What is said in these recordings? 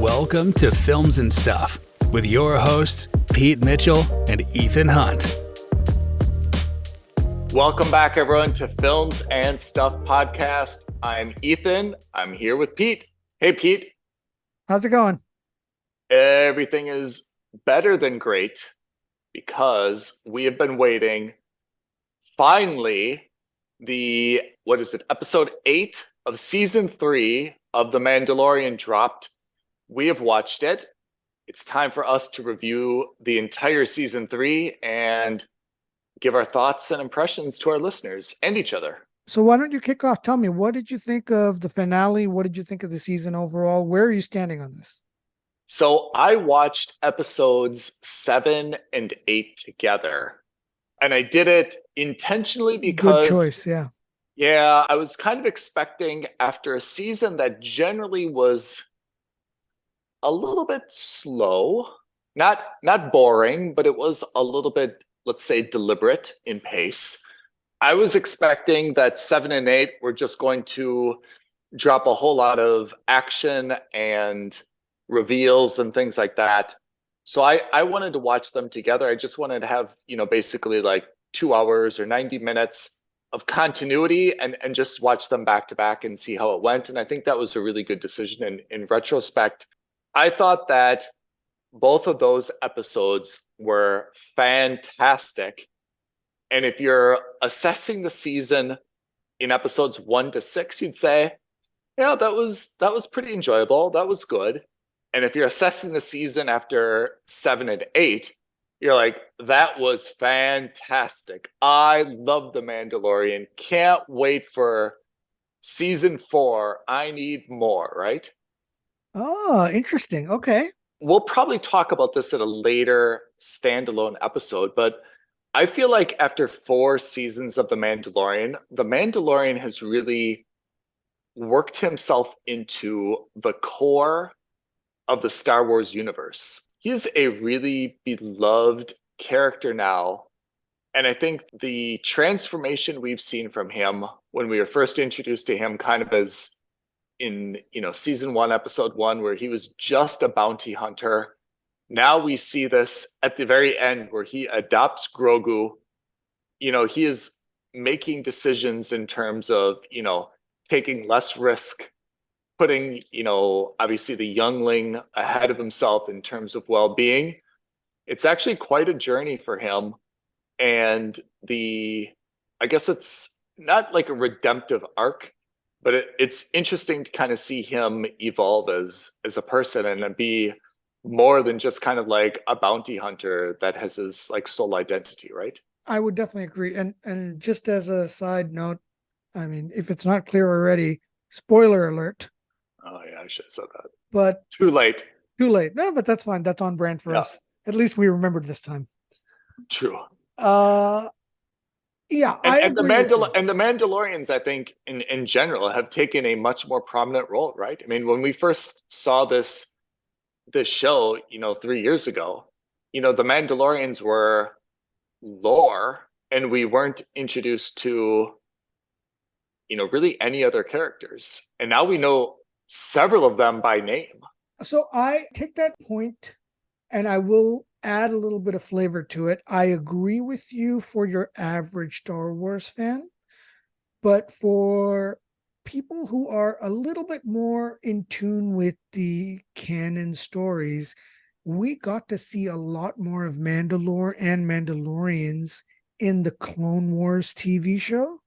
Welcome to Films and Stuff with your hosts, Pete Mitchell and Ethan Hunt. Welcome back, everyone, to Films and Stuff podcast. I'm Ethan. I'm here with Pete. Hey, Pete. How's it going? Everything is better than great because we have been waiting. Finally, episode 8 of season 3 of The Mandalorian dropped. We have watched it. It's time for us to review the entire season 3 and give our thoughts and impressions to our listeners and each other. So why don't you kick off? Tell me, what did you think of the finale? What did you think of the season overall? Where are you standing on this? So I watched episodes 7 and 8 together, and I did it intentionally because... Good choice, yeah. Yeah, I was kind of expecting, after a season that generally was a little bit slow, not boring, but it was a little bit, let's say, deliberate in pace. I was expecting that 7 and 8 were just going to drop a whole lot of action and reveals and things like that. So I wanted to watch them together. I just wanted to have, basically like 2 hours or 90 minutes of continuity and just watch them back to back and see how it went. And I think that was a really good decision. In retrospect, I thought that both of those episodes were fantastic. And if you're assessing the season in episodes 1 to 6, you'd say, yeah, that was pretty enjoyable. That was good. And if you're assessing the season after 7 and 8, you're like, that was fantastic. I love The Mandalorian. Can't wait for season 4. I need more, right? Oh, interesting. Okay. We'll probably talk about this at a later standalone episode, but I feel like after 4 seasons of The Mandalorian has really worked himself into the core of the Star Wars universe. He's a really beloved character now. And I think the transformation we've seen from him when we were first introduced to him kind of as in, season 1, episode 1, where he was just a bounty hunter. Now we see this at the very end where he adopts Grogu. He is making decisions in terms of, taking less risk, putting, obviously the youngling ahead of himself in terms of well-being. It's actually quite a journey for him. And I guess it's not like a redemptive arc, but it's interesting to kind of see him evolve as a person and be more than just kind of like a bounty hunter that has his like sole identity, right? I would definitely agree. And just as a side note, I mean, if it's not clear already, spoiler alert. Oh yeah, I should have said that. But too late. No, but that's fine. That's on brand for us. At least we remembered this time. True. Yeah, and the Mandalorians, I think, in general, have taken a much more prominent role, right? I mean, when we first saw this show, 3 years ago, the Mandalorians were lore, and we weren't introduced to, really any other characters. And now we know several of them by name. So I take that point, and I will add a little bit of flavor to it. I agree with you for your average Star Wars fan, but for people who are a little bit more in tune with the canon stories, we got to see a lot more of Mandalore and Mandalorians in the Clone Wars TV show.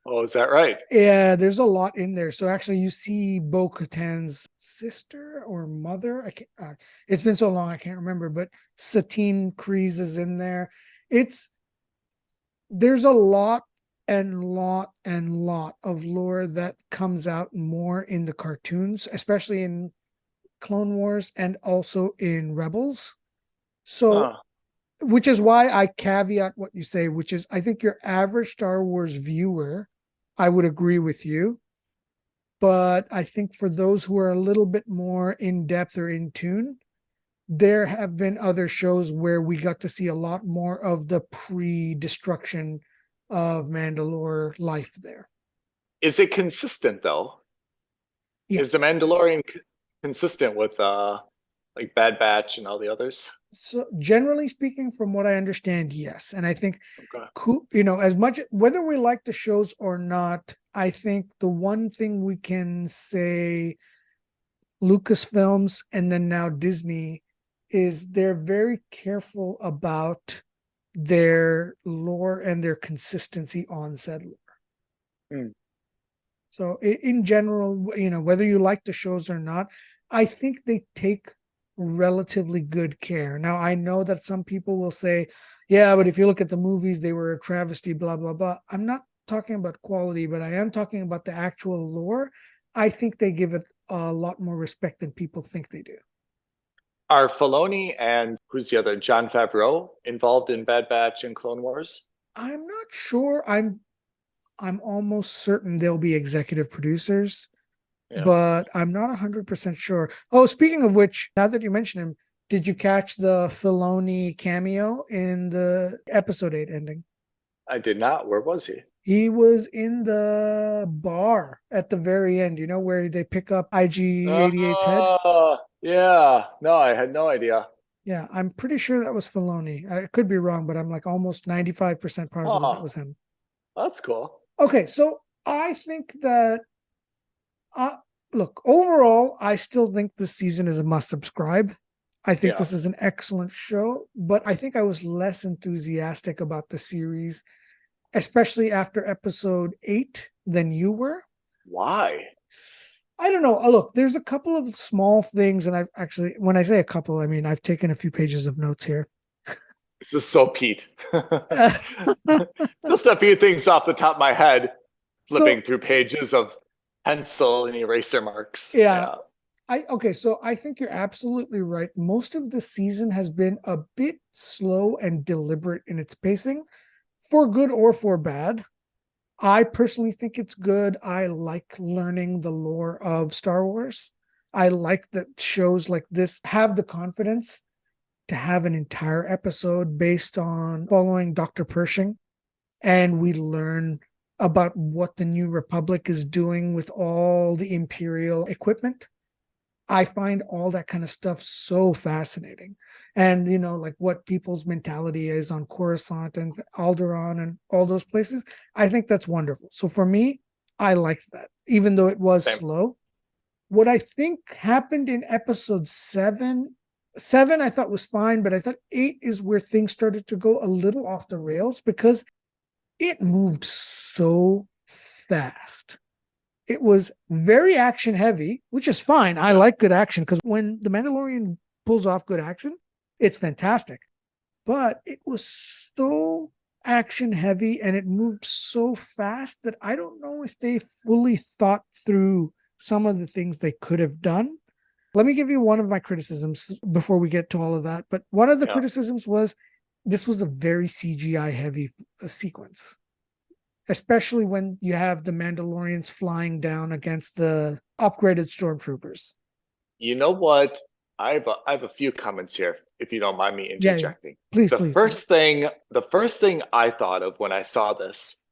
Oh, is that right? Yeah, there's a lot in there. So actually you see Bo-Katan's sister or mother. I can't, it's been so long, I can't remember, but Satine Kryze is in there. There's a lot of lore that comes out more in the cartoons, especially in Clone Wars and also in Rebels. So, which is why I caveat what you say, which is I think your average Star Wars viewer, I would agree with you. But I think for those who are a little bit more in depth or in tune, there have been other shows where we got to see a lot more of the pre-destruction of Mandalore life there. Is it consistent though? Yeah. Is the Mandalorian consistent with like Bad Batch and all the others? So generally speaking, from what I understand, yes. And I think, Okay. as much whether we like the shows or not, I think the one thing we can say Lucasfilms and then now Disney is they're very careful about their lore and their consistency on said lore. Mm. So in general, whether you like the shows or not, I think they take relatively good care. Now, I know that some people will say, yeah, but if you look at the movies, they were a travesty, blah, blah, blah. I'm not talking about quality, but I am talking about the actual lore. I think they give it a lot more respect than people think they do. Are Filoni and who's the other, Jon Favreau, involved in Bad Batch and Clone Wars? I'm not sure. I'm almost certain they'll be executive producers, Yeah. but I'm not 100% sure. Oh, speaking of which, now that you mention him, did you catch the Filoni cameo in the episode 8 ending? I did not. Where was he? He was in the bar at the very end, where they pick up IG-88's head. Yeah. No, I had no idea. Yeah, I'm pretty sure that was Filoni. I could be wrong, but I'm like almost 95% positive that was him. That's cool. Okay, so I think that, look, overall, I still think this season is a must subscribe. I think this is an excellent show, but I think I was less enthusiastic about the series, especially after episode 8 than you were. Why? I don't know. Look, there's a couple of small things, and I've actually, when I say a couple, I mean I've taken a few pages of notes here. This is so Pete. Just a few things off the top of my head, flipping through pages of pencil and eraser marks. Yeah. So I think you're absolutely right. Most of the season has been a bit slow and deliberate in its pacing, for good or for bad. I personally think it's good. I like learning the lore of Star Wars. I like that shows like this have the confidence to have an entire episode based on following Dr. Pershing, and we learn about what the New Republic is doing with all the Imperial equipment. I find all that kind of stuff so fascinating. And, like what people's mentality is on Coruscant and Alderaan and all those places. I think that's wonderful. So for me, I liked that, even though it was slow. What I think happened in episode 7 I thought was fine, but I thought 8 is where things started to go a little off the rails because it moved so fast. It was very action heavy, which is fine. I like good action because when The Mandalorian pulls off good action, it's fantastic. But it was so action heavy and it moved so fast that I don't know if they fully thought through some of the things they could have done. Let me give you one of my criticisms before we get to all of that. But one of the criticisms was this was a very CGI heavy sequence, especially when you have the Mandalorians flying down against the upgraded stormtroopers. You know what? I have a few comments here, if you don't mind me interjecting. Please. The first thing I thought of when I saw this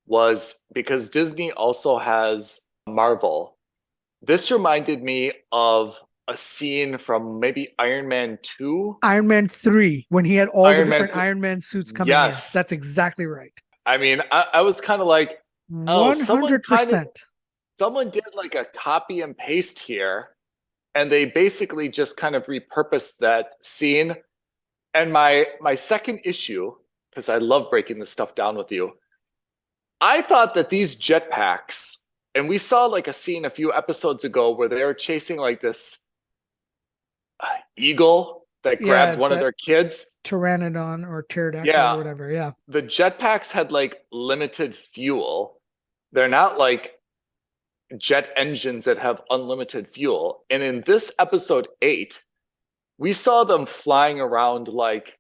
was because Disney also has Marvel. This reminded me of a scene from maybe Iron Man 2. Iron Man 3, when he had all the different Iron Man suits coming in. That's exactly right. I mean, I was kind of like, 100%. Someone did like a copy and paste here, and they basically just kind of repurposed that scene. And my second issue, because I love breaking this stuff down with you, I thought that these jetpacks, and we saw like a scene a few episodes ago where they were chasing like this eagle that grabbed one of their kids. Pteranodon or pterodactyl or whatever. Yeah. The jetpacks had like limited fuel. They're not like jet engines that have unlimited fuel. And in this episode 8, we saw them flying around like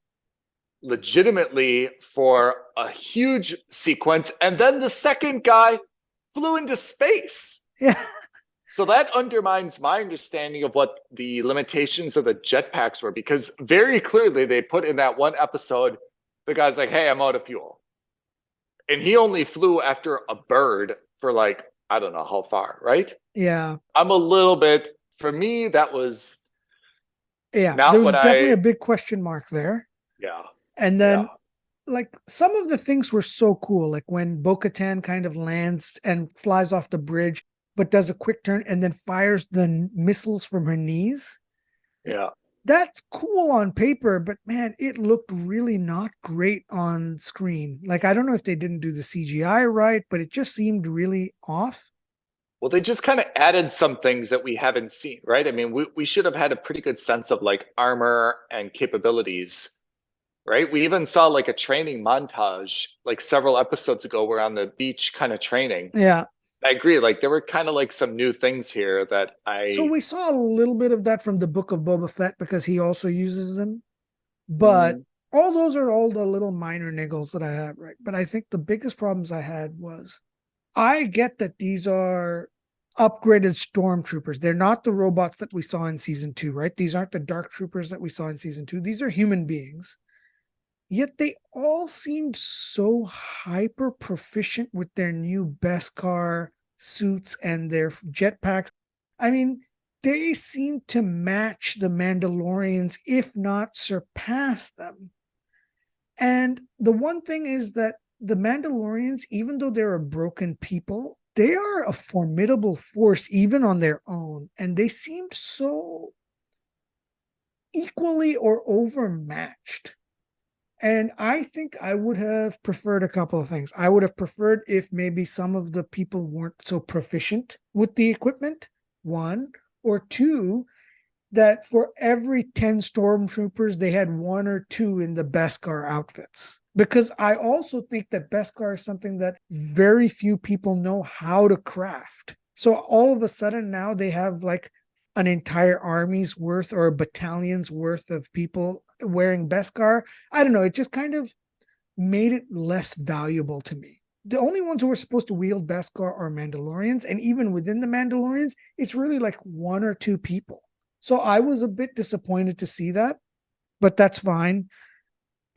legitimately for a huge sequence. And then the second guy flew into space. Yeah. So that undermines my understanding of what the limitations of the jetpacks were, because very clearly they put in that one episode, the guy's like, hey, I'm out of fuel. And he only flew after a bird for like, I don't know how far, right? Yeah. I'm a little bit for me, that was Yeah, there not was what definitely a I. big question mark there. Yeah, And yeah, then, like, some of the things were so cool, like when Bo-Katan kind of lands and flies off the bridge, but does a quick turn and then fires the missiles from her knees. yeah. That's cool on paper, but man, it looked really not great on screen. Like, I don't know if they didn't do the CGI right, but it just seemed really off. Well, they just kind of added some things that we haven't seen, right? I mean, we should have had a pretty good sense of like armor and capabilities, right? We even saw like a training montage like several episodes ago. We're on the beach kind of training. Yeah. I agree. Like there were kind of like some new things here that So I. we saw a little bit of that from the Book of Boba Fett because he also uses them. But Mm, all those are all the little minor niggles that I have, right? But I think the biggest problems I had was I get that these are upgraded stormtroopers. They're not the robots that we saw in season 2, right? These aren't the dark troopers that we saw in season 2. These are human beings. Yet they all seemed so hyper proficient with their new Beskar suits and their jetpacks. I mean, they seem to match the Mandalorians, if not surpass them. And the one thing is that the Mandalorians, even though they're a broken people, they are a formidable force, even on their own. And they seemed so equally or overmatched. And I think I would have preferred a couple of things. I would have preferred if maybe some of the people weren't so proficient with the equipment, one, or two, that for every 10 stormtroopers, they had one or two in the Beskar outfits. Because I also think that Beskar is something that very few people know how to craft. So all of a sudden now they have like an entire army's worth or a battalion's worth of people wearing Beskar. I don't know. It just kind of made it less valuable to me. The only ones who are supposed to wield Beskar are Mandalorians. And even within the Mandalorians, it's really like one or two people. So I was a bit disappointed to see that, but that's fine.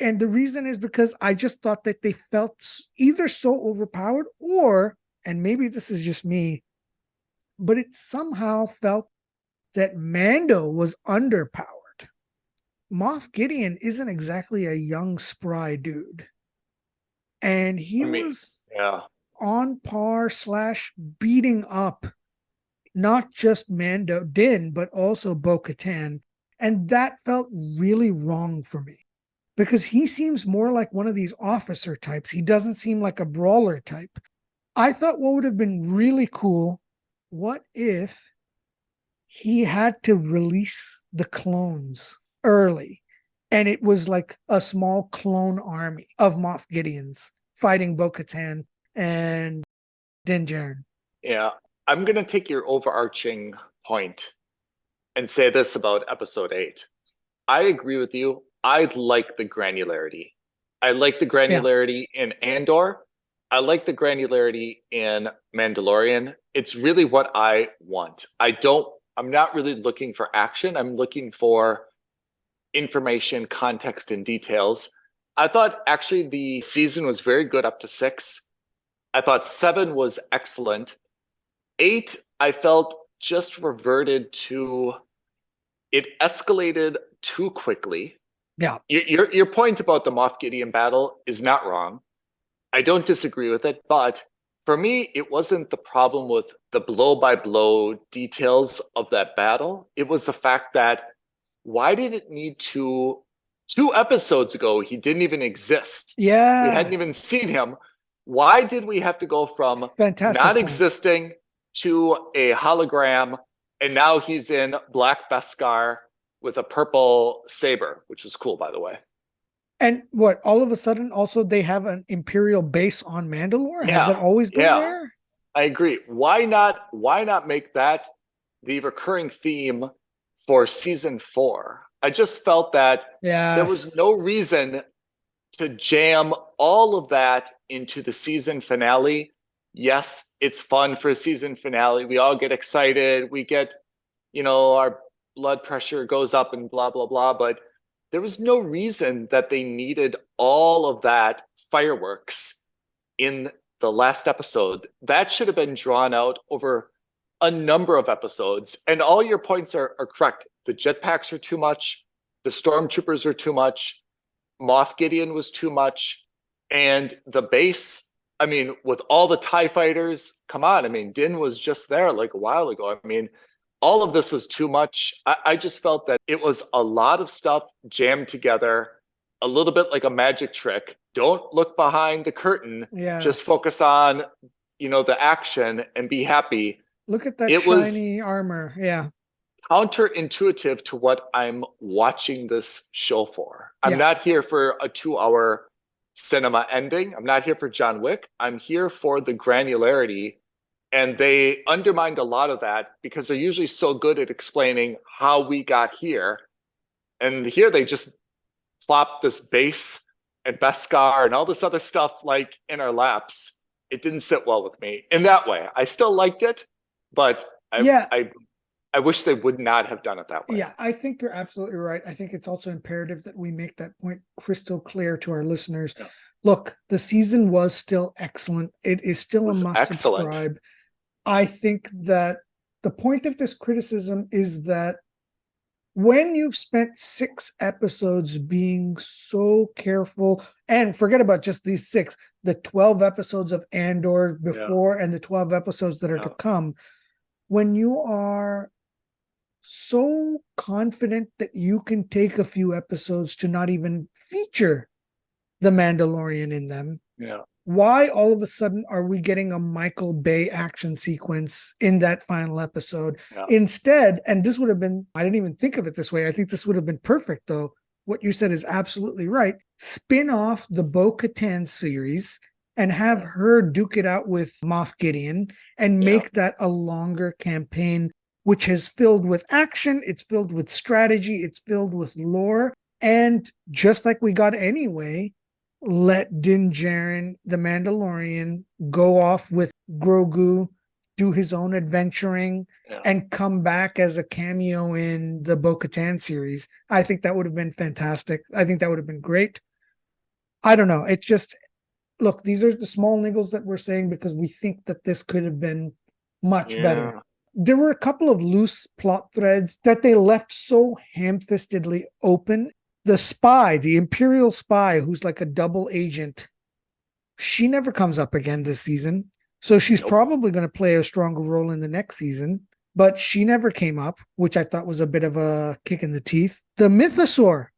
And the reason is because I just thought that they felt either so overpowered or, and maybe this is just me, but it somehow felt that Mando was underpowered. Moff Gideon isn't exactly a young, spry dude. And he I mean, was yeah. on par slash beating up not just Mando Din, but also Bo-Katan. And that felt really wrong for me because he seems more like one of these officer types. He doesn't seem like a brawler type. I thought what would have been really cool, what if he had to release the clones early and it was like a small clone army of Moff Gideons fighting Bo-Katan and Din Djarin. Yeah, I'm going to take your overarching point and say this about episode 8. I agree with you. I like the granularity. I like the Yeah. granularity in Andor. I like the granularity in Mandalorian. It's really what I want. I'm not really looking for action. I'm looking for information, context, and details. I thought actually the season was very good up to 6. I thought 7 was excellent. 8, I felt just reverted to it escalated too quickly. Yeah. Your point about the Moff Gideon battle is not wrong. I don't disagree with it, but for me, it wasn't the problem with the blow by blow details of that battle. It was the fact that why did it need to 2 episodes ago he didn't even exist. We hadn't even Yes. seen him. Why did we have to go from Fantastic not point. existing to a hologram and now he's in black Beskar with a purple saber, which is cool, by the way. And what, all of a sudden also they have an Imperial base on Mandalore? Has that Yeah, always been yeah, there? I agree. Why not make that the recurring theme for season 4? I just felt that there was Yes. no reason to jam all of that into the season finale. Yes, it's fun for a season finale. We all get excited. We get, our blood pressure goes up and blah, blah, blah. But there was no reason that they needed all of that fireworks in the last episode. That should have been drawn out over a number of episodes, and all your points are correct. The jetpacks are too much. The stormtroopers are too much. Moff Gideon was too much. And the base, I mean, with all the TIE fighters, come on. I mean, Din was just there like a while ago. I mean, all of this was too much. I just felt that it was a lot of stuff jammed together, a little bit like a magic trick. Don't look behind the curtain. Yeah. Just focus on, the action and be happy. Look at that It shiny armor. Yeah. Counterintuitive to what I'm watching this show for. I'm Yeah. not here for a 2-hour cinema ending. I'm not here for John Wick. I'm here for the granularity. And they undermined a lot of that because they're usually so good at explaining how we got here. And here they just plop this base and Beskar and all this other stuff like in our laps. It didn't sit well with me in that way. I still liked it, but I wish they would not have done it that way. Yeah, I think you're absolutely right. I think it's also imperative that we make that point crystal clear to our listeners. Yeah. Look, the season was still excellent. It is still a must subscribe. I think that the point of this criticism is that when you've spent 6 episodes being so careful, and forget about just these 6, the 12 episodes of Andor before and the 12 episodes that are to come, when you are so confident that you can take a few episodes to not even feature the Mandalorian in them, why all of a sudden are we getting a Michael Bay action sequence in that final episode? Instead, and this would have been, I didn't even think of it this way. I think this would have been perfect though. What you said is absolutely right. Spin off the Bo-Katan series and have her duke it out with Moff Gideon and make that a longer campaign, which is filled with action, it's filled with strategy, it's filled with lore. And just like we got anyway, let Din Djarin, the Mandalorian, go off with Grogu, do his own adventuring, and come back as a cameo in the Bo-Katan series. I think that would have been fantastic. I think that would have been great. I don't know. It's just, look, these are the small niggles that we're saying because we think that this could have been much better. There were a couple of loose plot threads that they left so ham-fistedly open. The spy, the Imperial spy, who's like a double agent, she never comes up again this season. So she's probably going to play a stronger role in the next season, but she never came up, which I thought was a bit of a kick in the teeth. The Mythosaur,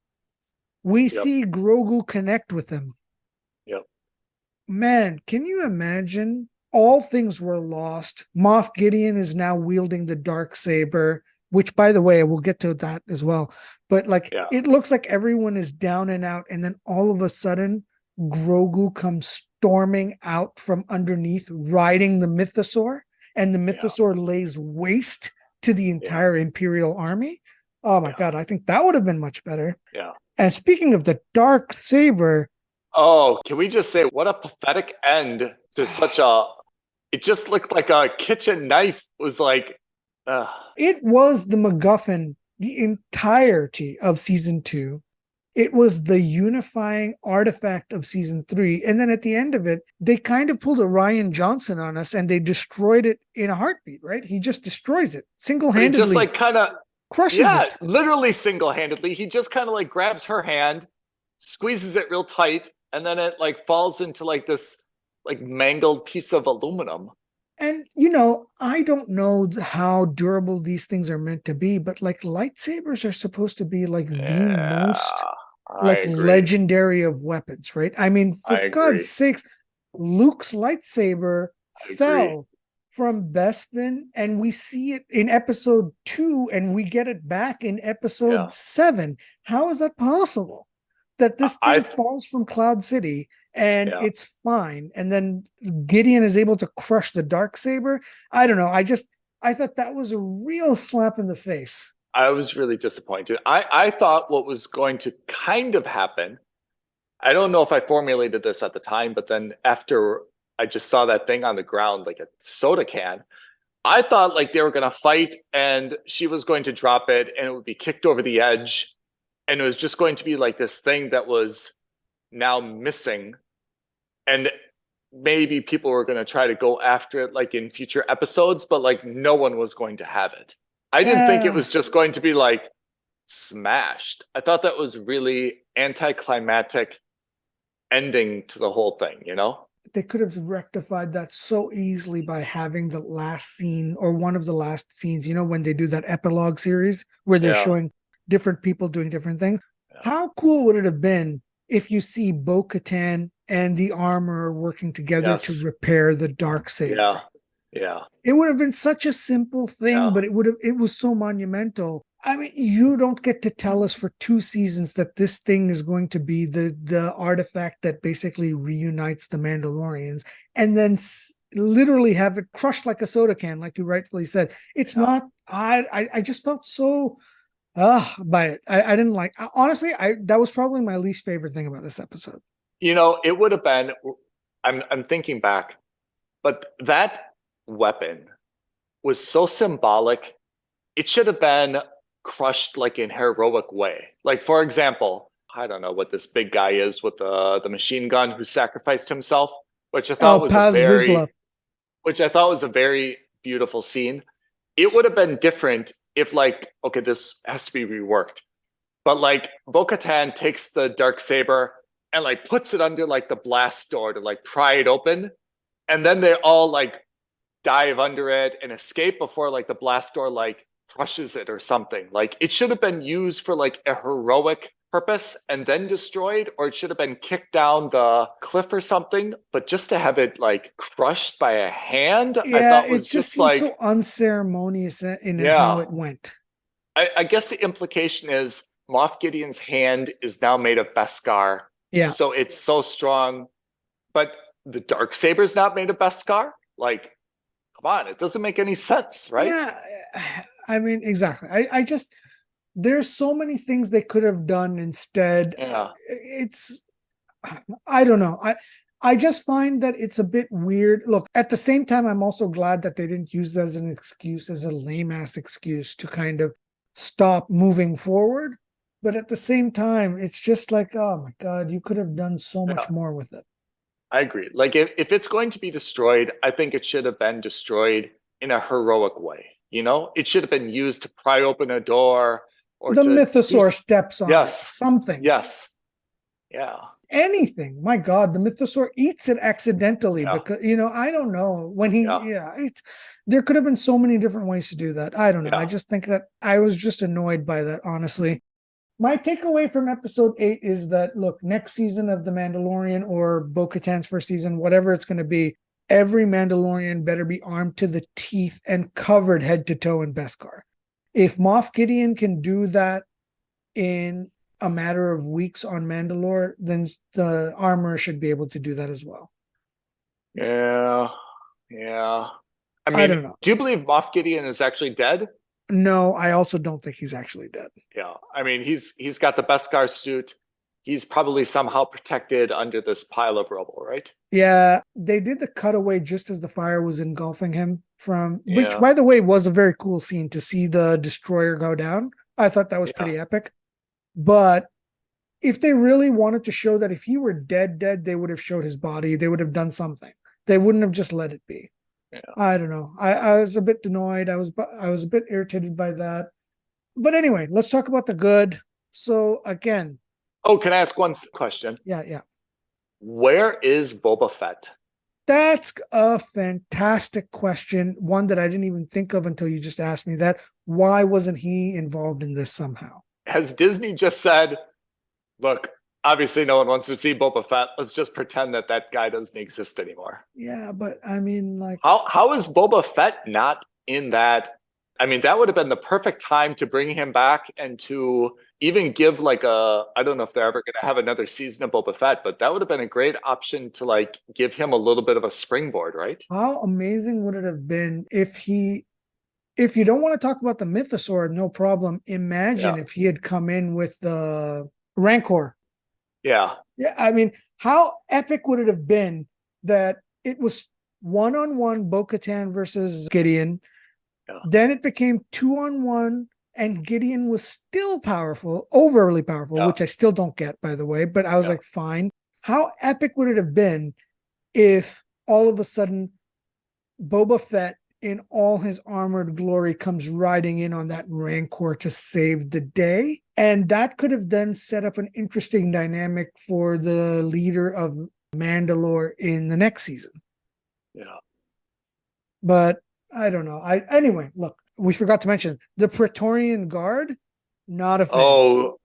we see Grogu connect with him. Man, can you imagine? All things were lost. Moff Gideon is now wielding the Darksaber, which, by the way, we'll get to that as well. But it looks like everyone is down and out. And then all of a sudden, Grogu comes storming out from underneath, riding the Mythosaur. And the Mythosaur lays waste to the entire Imperial army. Oh, my God. I think that would have been much better. And speaking of the Darksaber. Oh, can we just say what a pathetic end to such a... It just looked like a kitchen knife. Was like... It was the MacGuffin the entirety of season 2. It was the unifying artifact of season 3. And then at the end of it, they kind of pulled a Ryan Johnson on us and they destroyed it in a heartbeat, right? He just destroys it single-handedly. He just kind of crushes it. Literally single-handedly. He just kind of grabs her hand, squeezes it real tight, and then it falls into this mangled piece of aluminum. And, I don't know how durable these things are meant to be, but lightsabers are supposed to be the most legendary of weapons, right? I mean, for God's sakes, Luke's lightsaber fell from Bespin, and we see it in episode 2, and we get it back in episode 7. How is that possible? That this thing falls from Cloud City and it's fine. And then Gideon is able to crush the Darksaber. I don't know. I thought that was a real slap in the face. I was really disappointed. I thought what was going to kind of happen, I don't know if I formulated this at the time, but then after I just saw that thing on the ground, like a soda can, I thought they were going to fight and she was going to drop it and it would be kicked over the edge. And it was just going to be this thing that was now missing. And maybe people were going to try to go after it like in future episodes, but like no one was going to have it. I didn't think it was just going to be like smashed. I thought that was really anticlimactic ending to the whole thing, you know? They could have rectified that so easily by having the last scene or one of the last scenes, you know, when they do that epilogue series where they're showing different people doing different things. Yeah. How cool would it have been if you see Bo-Katan and the armor working together to repair the Darksaber? Yeah. Yeah. It would have been such a simple thing, but it was so monumental. I mean, you don't get to tell us for 2 seasons that this thing is going to be the artifact that basically reunites the Mandalorians, and then literally have it crushed like a soda can, like you rightfully said. It's not. I just felt so by it. I didn't like. Honestly, that was probably my least favorite thing about this episode. You know, it would have been. I'm thinking back, but that weapon was so symbolic. It should have been crushed like in heroic way. Like, for example, I don't know what this big guy is with the machine gun who sacrificed himself, which I thought was which I thought was a very beautiful scene. It would have been different if, like, okay, this has to be reworked, but like Bo-Katan takes the Darksaber and like puts it under like the blast door to like pry it open, and then they all like dive under it and escape before like the blast door like crushes it or something. Like, it should have been used for like a heroic purpose and then destroyed, or it should have been kicked down the cliff or something. But just to have it like crushed by a hand, I thought was just like so unceremonious in how it went. I guess the implication is Moff Gideon's hand is now made of Beskar. Yeah. So it's so strong, but the Darksaber's not made of Beskar. Like, come on, it doesn't make any sense, right? Yeah, I mean, exactly. I just, there's so many things they could have done instead. Yeah. I don't know. I just find that it's a bit weird. Look, at the same time, I'm also glad that they didn't use that as an excuse, as a lame ass excuse to kind of stop moving forward. But at the same time, it's just like, oh my God, you could have done so much more with it. I agree. Like, if it's going to be destroyed, I think it should have been destroyed in a heroic way. You know, it should have been used to pry open a door, or the mythosaur steps on something. Yes. Yeah. Anything. My God, the mythosaur eats it accidentally because, you know, I don't know when he, there could have been so many different ways to do that. I don't know. I just think that I was just annoyed by that, honestly. My takeaway from episode 8 is that, look, next season of The Mandalorian or Bo-Katan's first season, whatever it's going to be, every Mandalorian better be armed to the teeth and covered head to toe in Beskar. If Moff Gideon can do that in a matter of weeks on Mandalore, then the armor should be able to do that as well. Yeah. I mean, I don't know. Do you believe Moff Gideon is actually dead? No, I also don't think he's actually dead. Yeah. I mean, he's got the Beskar suit. He's probably somehow protected under this pile of rubble, right? Yeah, they did the cutaway just as the fire was engulfing him which, by the way, was a very cool scene to see the destroyer go down. I thought that was pretty epic. But if they really wanted to show that if he were dead, they would have showed his body. They would have done something. They wouldn't have just let it be. Yeah. I don't know. I was a bit annoyed. I was a bit irritated by that. But anyway, let's talk about the good. So again. Oh, can I ask one question? Yeah. Where is Boba Fett? That's a fantastic question. One that I didn't even think of until you just asked me that. Why wasn't he involved in this somehow? Has Disney just said, look, obviously no one wants to see Boba Fett. Let's just pretend that guy doesn't exist anymore. Yeah, but I mean, like, how is Boba Fett not in that? I mean, that would have been the perfect time to bring him back and to even give like I don't know if they're ever going to have another season of Boba Fett, but that would have been a great option to like give him a little bit of a springboard, right? How amazing would it have been if you don't want to talk about the mythosaur, no problem. Imagine if he had come in with the Rancor. Yeah. Yeah. I mean, how epic would it have been that it was 1-on-1 Bo-Katan versus Gideon. Yeah. Then it became 2-on-1 and Gideon was still powerful, overly powerful, which I still don't get, by the way, but I was like, fine. How epic would it have been if all of a sudden Boba Fett in all his armored glory comes riding in on that Rancor to save the day. And that could have then set up an interesting dynamic for the leader of Mandalore in the next season. Yeah. But I don't know. Anyway, look, we forgot to mention the Praetorian Guard, not a fan. Oh,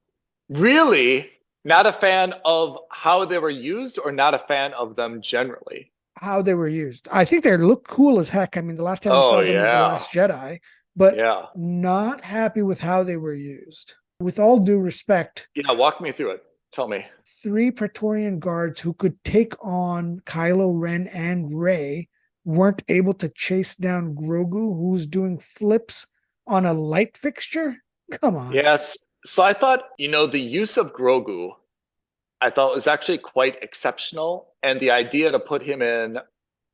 really? Not a fan of how they were used, or not a fan of them generally? How they were used. I think they look cool as heck. I mean, the last time we saw them was The Last Jedi, but not happy with how they were used. With all due respect. Yeah, walk me through it. Tell me. 3 Praetorian Guards who could take on Kylo Ren and Rey weren't able to chase down Grogu, who's doing flips on a light fixture? Come on. Yes. So I thought, the use of Grogu, I thought was actually quite exceptional. And the idea to put him in,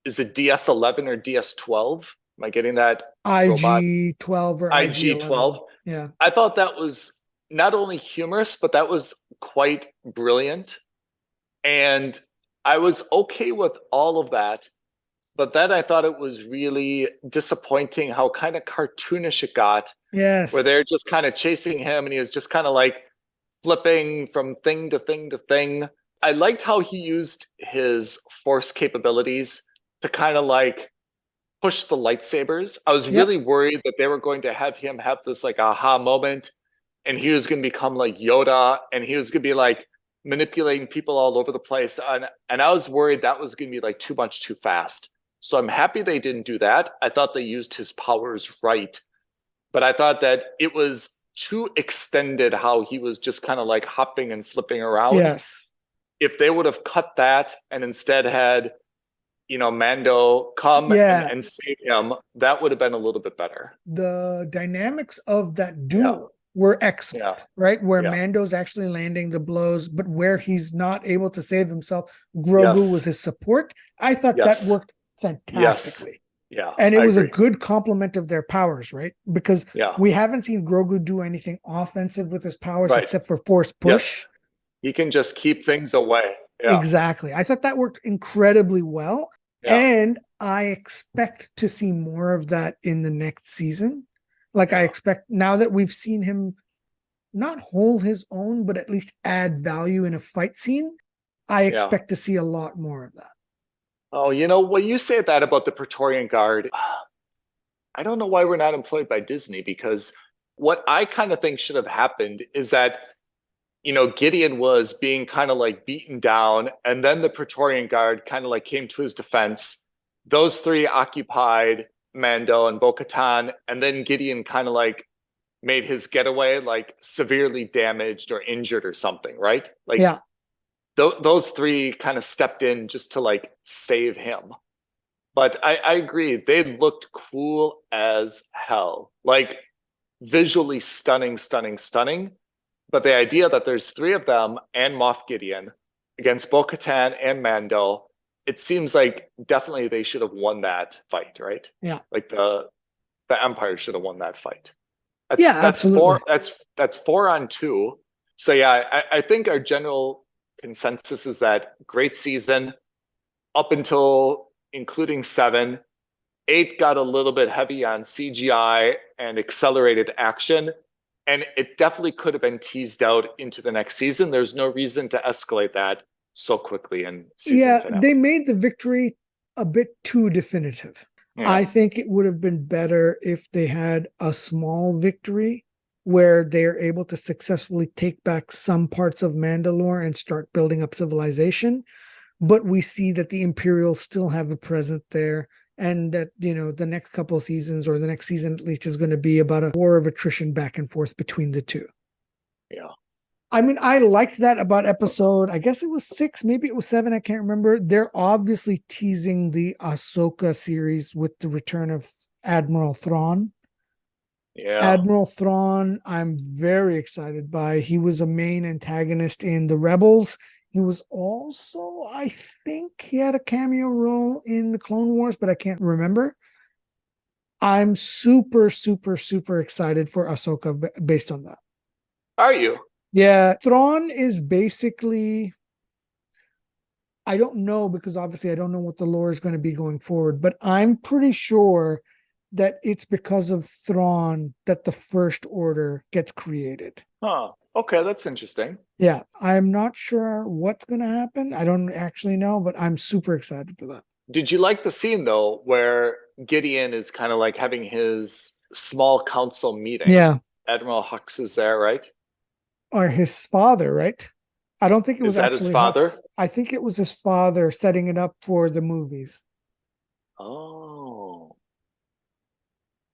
is it DS11 or DS12? Am I getting that? IG-12 or IG-12. Yeah. I thought that was not only humorous, but that was quite brilliant. And I was okay with all of that. But then I thought it was really disappointing how kind of cartoonish it got. Yes. Where they're just kind of chasing him and he was just kind of like flipping from thing to thing to thing. I liked how he used his force capabilities to kind of like push the lightsabers. I was really worried that they were going to have him have this like aha moment and he was going to become like Yoda and he was going to be like manipulating people all over the place. And I was worried that was going to be like too much too fast. So I'm happy they didn't do that. I thought they used his powers right. But I thought that it was too extended how he was just kind of like hopping and flipping around. Yes. If they would have cut that and instead had, Mando come and save him, that would have been a little bit better. The dynamics of that duel were excellent, right? Where Mando's actually landing the blows, but where he's not able to save himself, Grogu was his support. I thought that worked fantastically. Yeah. And it was a good complement of their powers, right? Because we haven't seen Grogu do anything offensive with his powers except for force push. Yes. He can just keep things away. Yeah. Exactly. I thought that worked incredibly well. Yeah. And I expect to see more of that in the next season. Like I expect now that we've seen him not hold his own, but at least add value in a fight scene, I expect to see a lot more of that. Oh, when you say that about the Praetorian Guard, I don't know why we're not employed by Disney, because what I kind of think should have happened is that, Gideon was being kind of like beaten down, and then the Praetorian Guard kind of like came to his defense. Those 3 occupied Mando and Bo-Katan, and then Gideon kind of like made his getaway, like severely damaged or injured or something, right? Like, those 3 kind of stepped in just to like save him. But I agree, they looked cool as hell, like visually stunning. But the idea that there's 3 of them and Moff Gideon against Bo-Katan and Mando, it seems like definitely they should have won that fight, right? Yeah. Like the Empire should have won that fight. That's absolutely. That's 4 on 2. So I think our general consensus is that great season up until including 7. 8 got a little bit heavy on CGI and accelerated action. And it definitely could have been teased out into the next season. There's no reason to escalate that so quickly in season finale. They made the victory a bit too definitive. Yeah. I think it would have been better if they had a small victory where they're able to successfully take back some parts of Mandalore and start building up civilization. But we see that the Imperials still have a presence there. And that, the next couple of seasons, or the next season at least, is going to be about a war of attrition back and forth between the 2. Yeah. I mean, I liked that about episode, I guess it was 6, maybe it was 7, I can't remember. They're obviously teasing the Ahsoka series with the return of Admiral Thrawn. Yeah. Admiral Thrawn, I'm very excited by. He was a main antagonist in The Rebels. He was also, I think he had a cameo role in the Clone Wars, but I can't remember. I'm super excited for Ahsoka based on that. Are you? Yeah. Thrawn is basically, I don't know, because obviously I don't know what the lore is going to be going forward, but I'm pretty sure that it's because of Thrawn that the First Order gets created. Huh. Okay, that's interesting. Yeah, I'm not sure what's going to happen. I don't actually know, but I'm super excited for that. Did you like the scene, though, where Gideon is kind of like having his small council meeting? Yeah. Admiral Hux is there, right? Or his father, right? I don't think it was Is that actually his father? Hux. I think it was his father setting it up for the movies. Oh.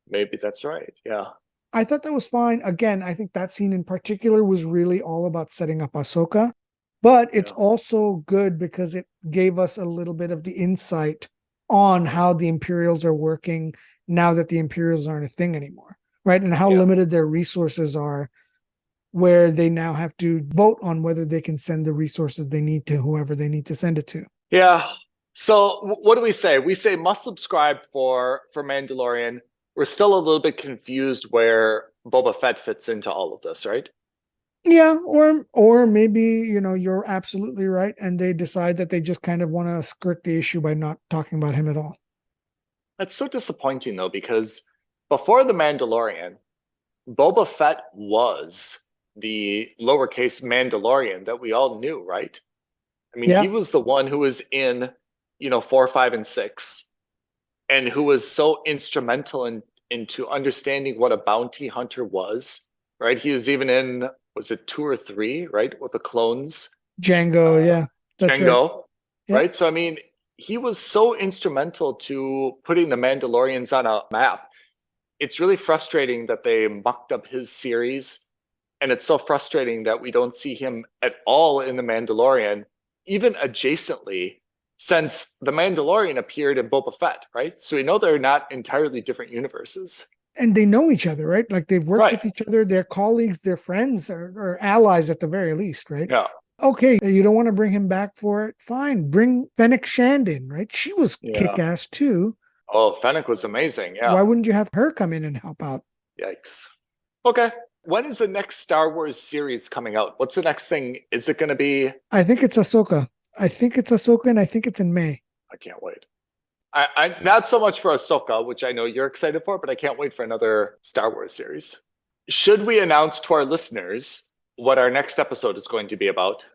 Maybe that's right. Yeah. I thought that was fine. Again, I think that scene in particular was really all about setting up Ahsoka, but it's also good because it gave us a little bit of the insight on how the Imperials are working now that the Imperials aren't a thing anymore, right? And how limited their resources are, where they now have to vote on whether they can send the resources they need to whoever they need to send it to. Yeah. So what do we say? We say must subscribe for Mandalorian. We're still a little bit confused where Boba Fett fits into all of this, right? Yeah, or maybe, you're absolutely right, and they decide that they just kind of want to skirt the issue by not talking about him at all. That's so disappointing, though, because before The Mandalorian, Boba Fett was the lowercase Mandalorian that we all knew, right? I mean, he was the one who was in, 4, 5, and 6. And who was so instrumental into understanding what a bounty hunter was, right? He was even in, was it 2 or 3, right? With the clones. Jango, that's Jango, right? So, I mean, he was so instrumental to putting the Mandalorians on a map. It's really frustrating that they mucked up his series. And it's so frustrating that we don't see him at all in The Mandalorian, even adjacently, since The Mandalorian appeared in Boba Fett, right? So we know they're not entirely different universes. And they know each other, right? Like they've worked with each other, they're colleagues, they're friends, or allies at the very least, right? Yeah. Okay, you don't want to bring him back for it? Fine, bring Fennec Shand in, right? She was kick-ass too. Oh, Fennec was amazing, yeah. Why wouldn't you have her come in and help out? Yikes. Okay. When is the next Star Wars series coming out? What's the next thing? Is it going to be? I think it's Ahsoka. And I think it's in May. I can't wait. I not so much for Ahsoka, which I know you're excited for, but I can't wait for another Star Wars series. Should we announce to our listeners what our next episode is going to be about?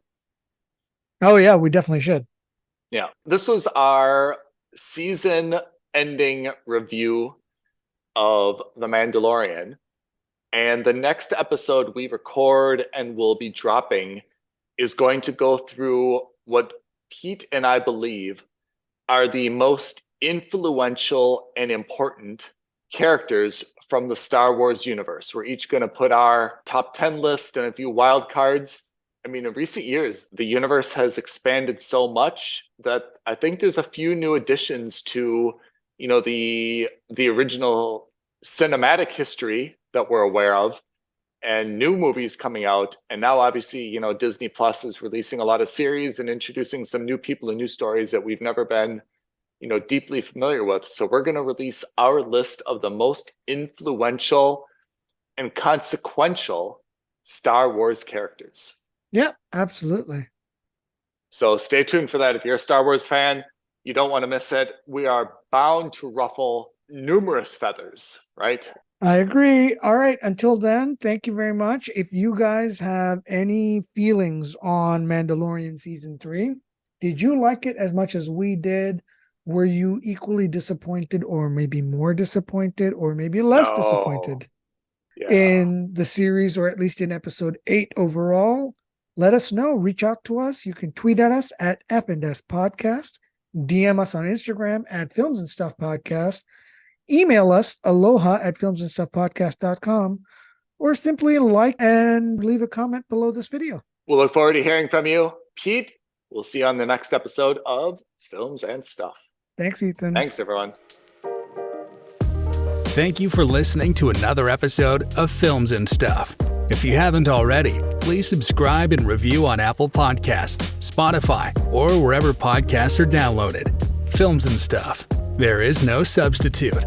Oh, yeah, we definitely should. Yeah. This was our season-ending review of The Mandalorian. And the next episode we record and will be dropping is going to go through what Pete and I believe are the most influential and important characters from the Star Wars universe. We're each going to put our top 10 list and a few wild cards. I mean, in recent years, the universe has expanded so much that I think there's a few new additions to, the original cinematic history that we're aware of, and new movies coming out. And now obviously, Disney Plus is releasing a lot of series and introducing some new people and new stories that we've never been, deeply familiar with. So we're going to release our list of the most influential and consequential Star Wars characters. Yeah, absolutely. So stay tuned for that. If you're a Star Wars fan, you don't want to miss it. We are bound to ruffle numerous feathers, right? I agree. All right. Until then, thank you very much. If you guys have any feelings on Mandalorian Season 3, did you like it as much as we did? Were you equally disappointed, or maybe more disappointed, or maybe less disappointed in the series, or at least in episode 8 overall? Let us know. Reach out to us. You can tweet at us at F&S Podcast, DM us on Instagram at Films and Stuff Podcast, email us aloha@filmsandstuffpodcast.com, or simply like and leave a comment below this video. We'll look forward to hearing from you. Pete, we'll see you on the next episode of Films and Stuff. Thanks, Ethan. Thanks, everyone. Thank you for listening to another episode of Films and Stuff. If you haven't already, please subscribe and review on Apple Podcasts, Spotify, or wherever podcasts are downloaded. Films and Stuff. There is no substitute.